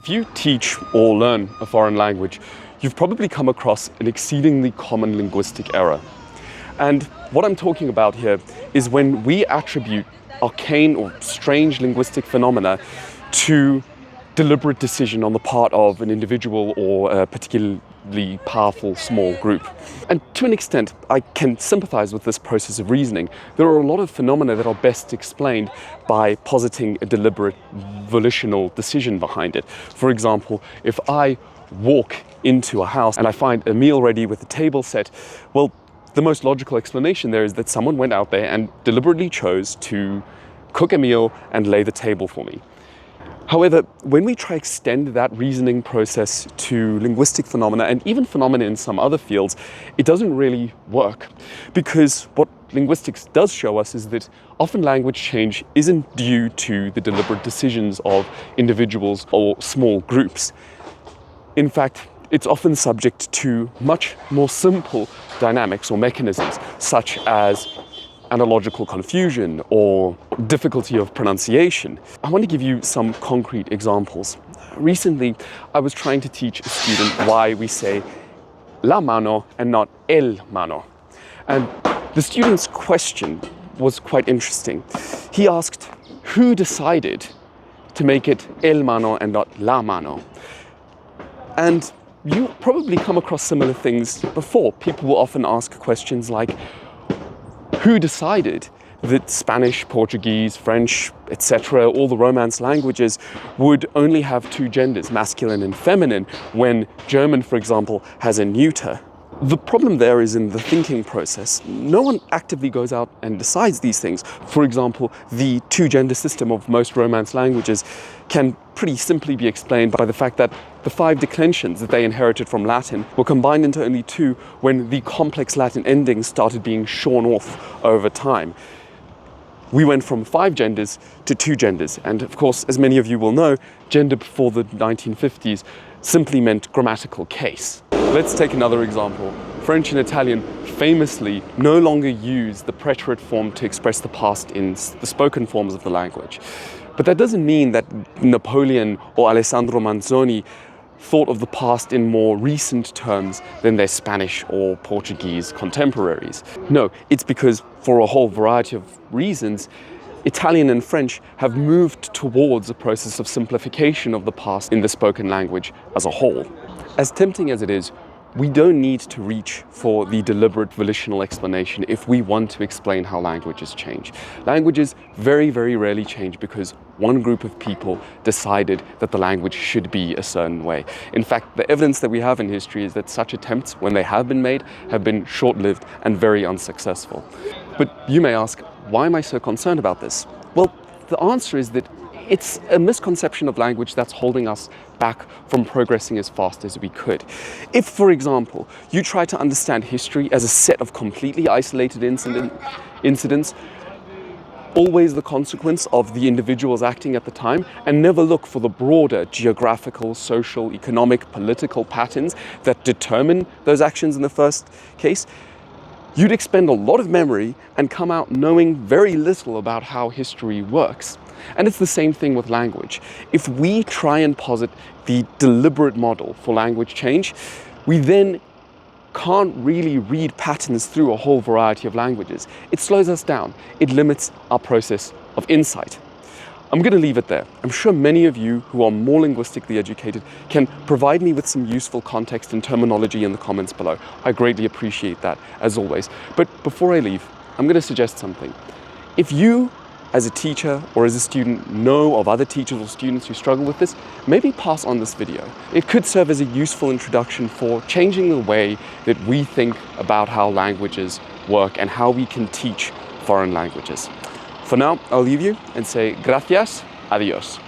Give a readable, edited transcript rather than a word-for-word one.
If you teach or learn a foreign language, you've probably come across an exceedingly common linguistic error. And what I'm talking about here is when we attribute arcane or strange linguistic phenomena to deliberate decision on the part of an individual or a particularly powerful small group. And to an extent, I can sympathize with this process of reasoning. There are a lot of phenomena that are best explained by positing a deliberate volitional decision behind it. For example, if I walk into a house and I find a meal ready with a table set, well, the most logical explanation there is that someone went out there and deliberately chose to cook a meal and lay the table for me. However, when we try to extend that reasoning process to linguistic phenomena and even phenomena in some other fields, it doesn't really work. Because what linguistics does show us is that often language change isn't due to the deliberate decisions of individuals or small groups. In fact, it's often subject to much more simple dynamics or mechanisms, such as analogical confusion or difficulty of pronunciation. I want to give you some concrete examples. Recently, I was trying to teach a student why we say la mano and not el mano. And the student's question was quite interesting. He asked, who decided to make it el mano and not la mano? And you probably come across similar things before. People will often ask questions like, who decided that Spanish, Portuguese, French, etc., all the Romance languages would only have two genders, masculine and feminine, when German, for example, has a neuter? The problem there is in the thinking process. No one actively goes out and decides these things. For example, the two-gender system of most Romance languages can pretty simply be explained by the fact that the 5 declensions that they inherited from Latin were combined into only 2 when the complex Latin endings started being shorn off over time. We went from 5 genders to 2 genders, and of course, as many of you will know, gender before the 1950s simply meant grammatical case. Let's take another example. French and Italian famously no longer use the preterite form to express the past in the spoken forms of the language. But that doesn't mean that Napoleon or Alessandro Manzoni thought of the past in more recent terms than their Spanish or Portuguese contemporaries. No, it's because for a whole variety of reasons, Italian and French have moved towards a process of simplification of the past in the spoken language as a whole. As tempting as it is, we don't need to reach for the deliberate volitional explanation if we want to explain how languages change. Languages very, very rarely change because one group of people decided that the language should be a certain way. In fact, the evidence that we have in history is that such attempts, when they have been made, have been short-lived and very unsuccessful. But you may ask, why am I so concerned about this? Well, the answer is that it's a misconception of language that's holding us back from progressing as fast as we could. If, for example, you try to understand history as a set of completely isolated incidents, always the consequence of the individuals acting at the time, and never look for the broader geographical, social, economic, political patterns that determine those actions in the first case, you'd expend a lot of memory and come out knowing very little about how history works. And it's the same thing with language. If we try and posit the deliberate model for language change, we then can't really read patterns through a whole variety of languages. It slows us down. It limits our process of insight. I'm going to leave it there. I'm sure many of you who are more linguistically educated can provide me with some useful context and terminology in the comments below. I greatly appreciate that, as always. But before I leave, I'm going to suggest something. If you, as a teacher or as a student, know of other teachers or students who struggle with this, maybe pass on this video. It could serve as a useful introduction for changing the way that we think about how languages work and how we can teach foreign languages. For now, I'll leave you and say gracias, adios.